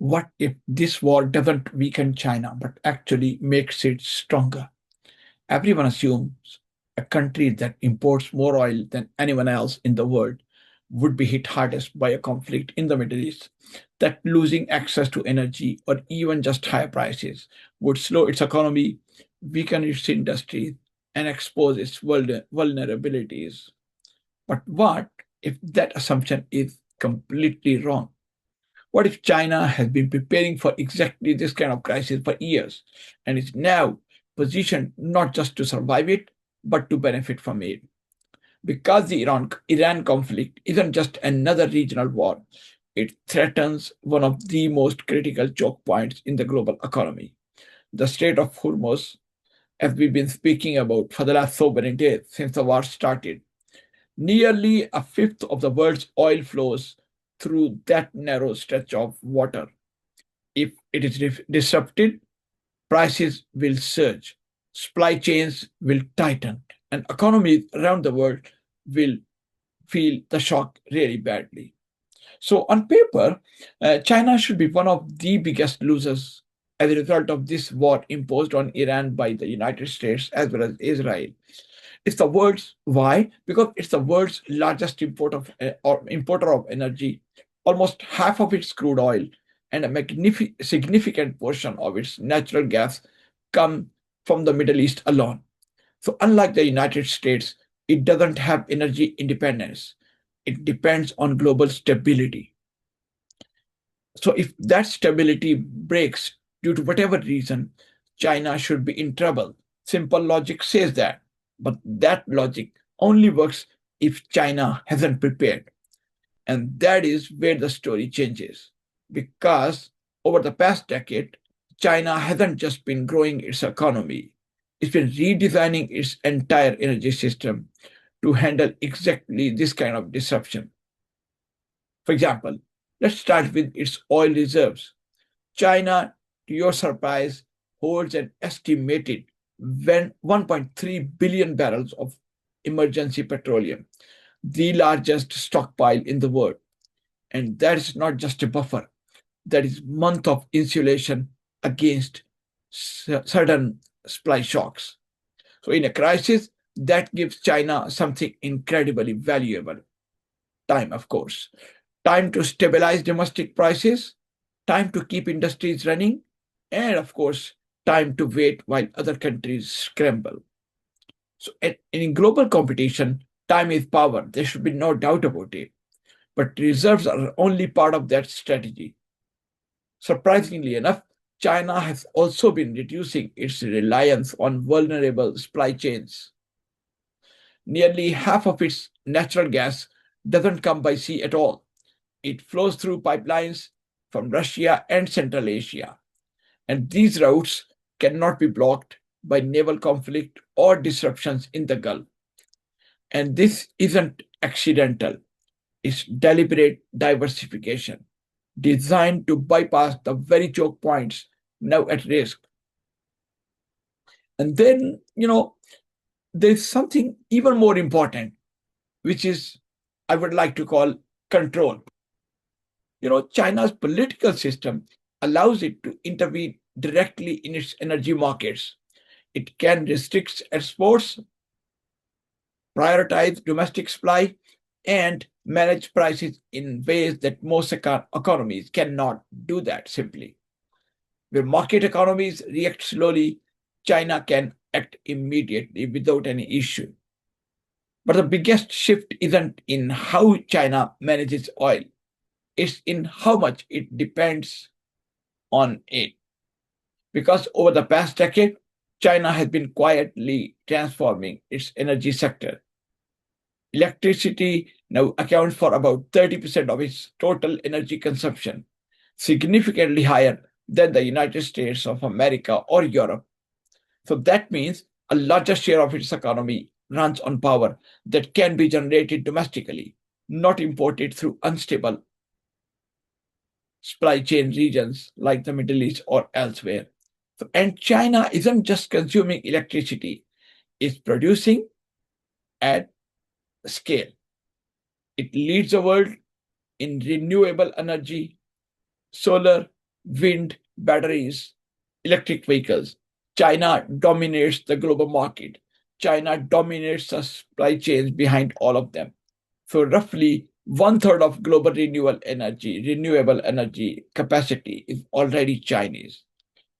What if this war doesn't weaken China but actually makes it stronger? Everyone assumes a country that imports more oil than anyone else in the world would be hit hardest by a conflict in the Middle East, that losing access to energy or even just higher prices would slow its economy, weaken its industry, and expose its vulnerabilities. But what if that assumption is completely wrong? What if China has been preparing for exactly this kind of crisis for years and is now positioned not just to survive it, but to benefit from it? Because the Iran conflict isn't just another regional war, it threatens one of the most critical choke points in the global economy. The Strait of Hormuz, as we've been speaking about for the last so many days since the war started, nearly a fifth of the world's oil flows through that narrow stretch of water. If it is disrupted, prices will surge, supply chains will tighten, and economies around the world will feel the shock really badly. So, on paper, China should be one of the biggest losers as a result of this war imposed on Iran by the United States as well as Israel. It's the world's why? Because it's the world's largest importer of energy. Almost half of its crude oil and a significant portion of its natural gas come from the Middle East alone. So, unlike the United States, it doesn't have energy independence. It depends on global stability. So, if that stability breaks due to whatever reason, China should be in trouble. Simple logic says that. But that logic only works if China hasn't prepared. And that is where the story changes. Because over the past decade, China hasn't just been growing its economy, it's been redesigning its entire energy system to handle exactly this kind of disruption. For example, let's start with its oil reserves. China, to your surprise, holds an estimated 1.3 billion barrels of emergency petroleum, the largest stockpile in the world. And that is not just a buffer, that is month of insulation against sudden supply shocks. So in a crisis, that gives China something incredibly valuable. Time, of course. Time to stabilize domestic prices, time to keep industries running, and of course, time to wait while other countries scramble. So in global competition, time is power. There should be no doubt about it. But reserves are only part of that strategy. Surprisingly enough, China has also been reducing its reliance on vulnerable supply chains. Nearly half of its natural gas doesn't come by sea at all. It flows through pipelines from Russia and Central Asia. And these routes cannot be blocked by naval conflict or disruptions in the Gulf. And this isn't accidental, it's deliberate diversification designed to bypass the very choke points now at risk. And then, there's something even more important, which is, I would like to call control. China's political system allows it to intervene directly in its energy markets. It can restrict exports, prioritize domestic supply, and manage prices in ways that most economies cannot do that simply. Where market economies react slowly, China can act immediately without any issue. But the biggest shift isn't in how China manages oil, it's in how much it depends on it. Because over the past decade, China has been quietly transforming its energy sector. Electricity now accounts for about 30% of its total energy consumption, significantly higher than the United States of America or Europe. So that means a larger share of its economy runs on power that can be generated domestically, not imported through unstable supply chain regions like the Middle East or elsewhere. So, and China isn't just consuming electricity, it's producing at scale. It leads the world in renewable energy, solar, wind, batteries, electric vehicles. China dominates the global market. China dominates the supply chains behind all of them. So roughly one third of global renewable energy capacity is already Chinese.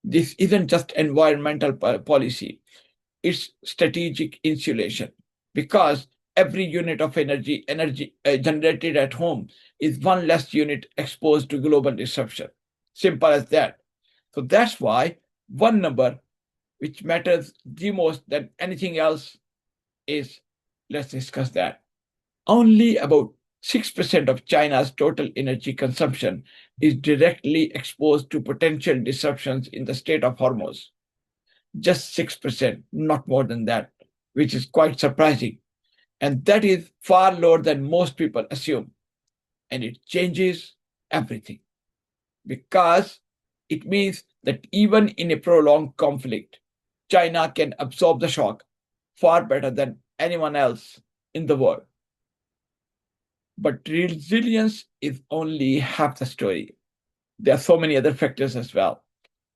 This isn't just environmental policy, it's strategic insulation because every unit of energy generated at home is one less unit exposed to global disruption. Simple as that. So that's why one number which matters the most than anything else is, let's discuss that. Only about 6% of China's total energy consumption is directly exposed to potential disruptions in the Strait of Hormuz. Just 6%, not more than that, which is quite surprising. And that is far lower than most people assume. And it changes everything because it means that even in a prolonged conflict, China can absorb the shock far better than anyone else in the world. But resilience is only half the story. There are so many other factors as well.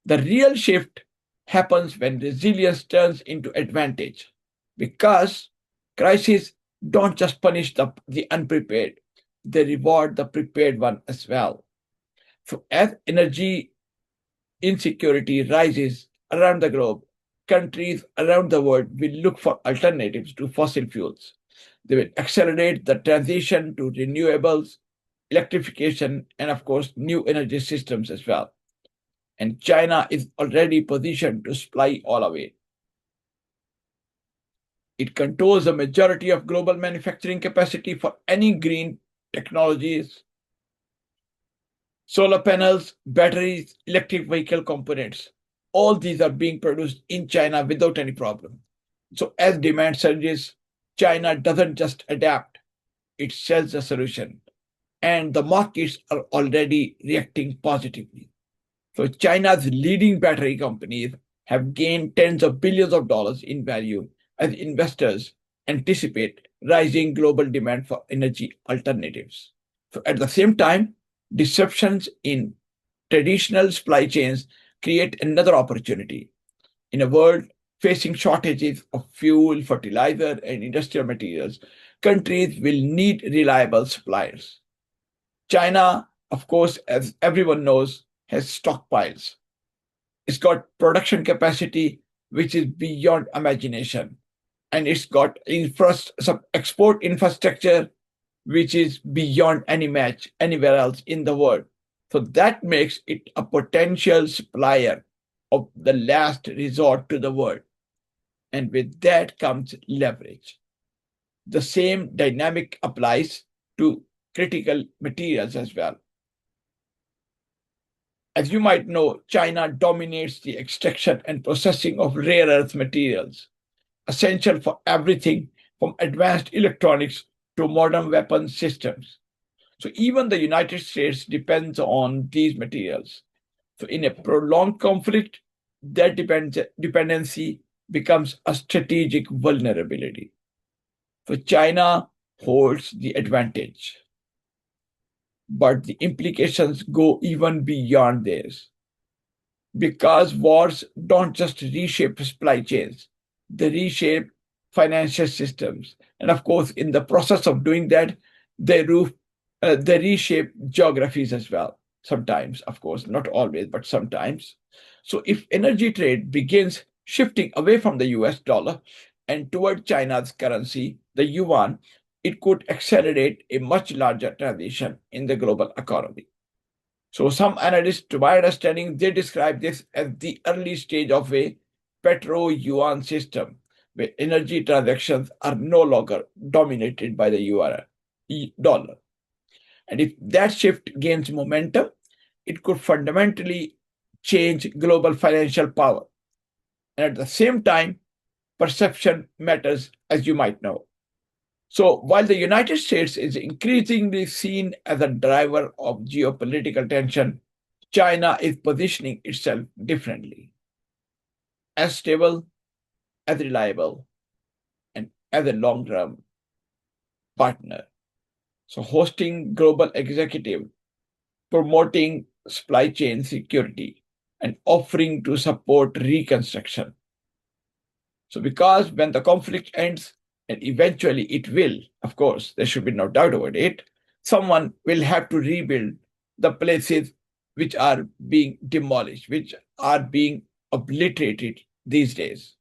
The real shift happens when resilience turns into advantage because crises don't just punish the unprepared, they reward the prepared one as well. So, as energy insecurity rises around the globe, countries around the world will look for alternatives to fossil fuels. They will accelerate the transition to renewables, electrification, and of course, new energy systems as well. And China is already positioned to supply all of it. It controls the majority of global manufacturing capacity for any green technologies, solar panels, batteries, electric vehicle components. All these are being produced in China without any problem. So as demand surges, China doesn't just adapt, it sells the solution. And the markets are already reacting positively. So China's leading battery companies have gained tens of billions of dollars in value as investors anticipate rising global demand for energy alternatives. So at the same time, disruptions in traditional supply chains create another opportunity. In a world facing shortages of fuel, fertilizer, and industrial materials, countries will need reliable suppliers. China, of course, as everyone knows, has stockpiles. It's got production capacity which is beyond imagination. And it's got some export infrastructure which is beyond any match anywhere else in the world. So that makes it a potential supplier of the last resort to the world. And with that comes leverage. The same dynamic applies to critical materials as well. As you might know, China dominates the extraction and processing of rare earth materials, essential for everything from advanced electronics to modern weapon systems. So even the United States depends on these materials. So in a prolonged conflict, that dependency becomes a strategic vulnerability. So China holds the advantage, but the implications go even beyond this because wars don't just reshape supply chains, they reshape financial systems. And of course, in the process of doing that, they reshape geographies as well. Sometimes, of course, not always, but sometimes. So if energy trade begins shifting away from the US dollar and toward China's currency, the yuan, it could accelerate a much larger transition in the global economy. So some analysts, to my understanding, they describe this as the early stage of a petro-yuan system, where energy transactions are no longer dominated by the yuan dollar. And if that shift gains momentum, it could fundamentally change global financial power. And at the same time, perception matters, as you might know. So while the United States is increasingly seen as a driver of geopolitical tension, China is positioning itself differently, as stable, as reliable, and as a long-term partner. So hosting global executive, promoting supply chain security, and offering to support reconstruction. So, because when the conflict ends, and eventually it will, of course, there should be no doubt about it, someone will have to rebuild the places which are being demolished, which are being obliterated these days.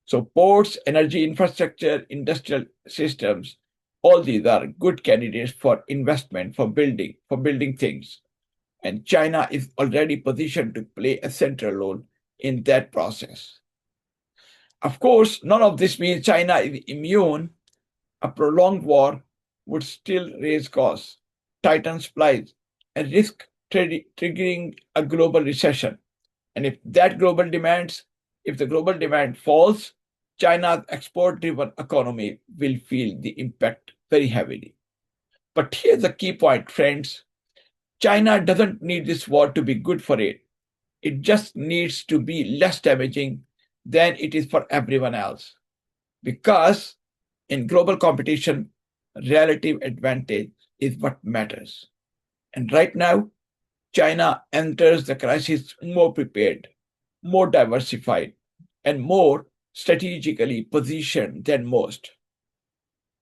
So, ports, energy infrastructure, industrial systems, all these are good candidates for investment, for building things. And China is already positioned to play a central role in that process. Of course, none of this means China is immune. A prolonged war would still raise costs, tighten supplies, and risk triggering a global recession. And if the global demand falls, China's export-driven economy will feel the impact very heavily. But here's the key point, friends. China doesn't need this war to be good for it. It just needs to be less damaging than it is for everyone else. Because in global competition, relative advantage is what matters. And right now, China enters the crisis more prepared, more diversified, and more strategically positioned than most.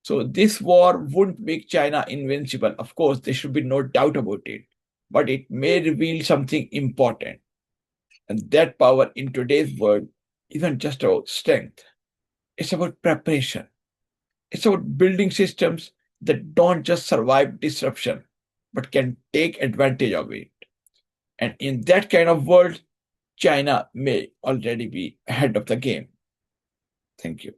So, this war wouldn't make China invincible. Of course, there should be no doubt about it. But it may reveal something important. And that power in today's world isn't just about strength, it's about preparation. It's about building systems that don't just survive disruption, but can take advantage of it. And in that kind of world, China may already be ahead of the game. Thank you.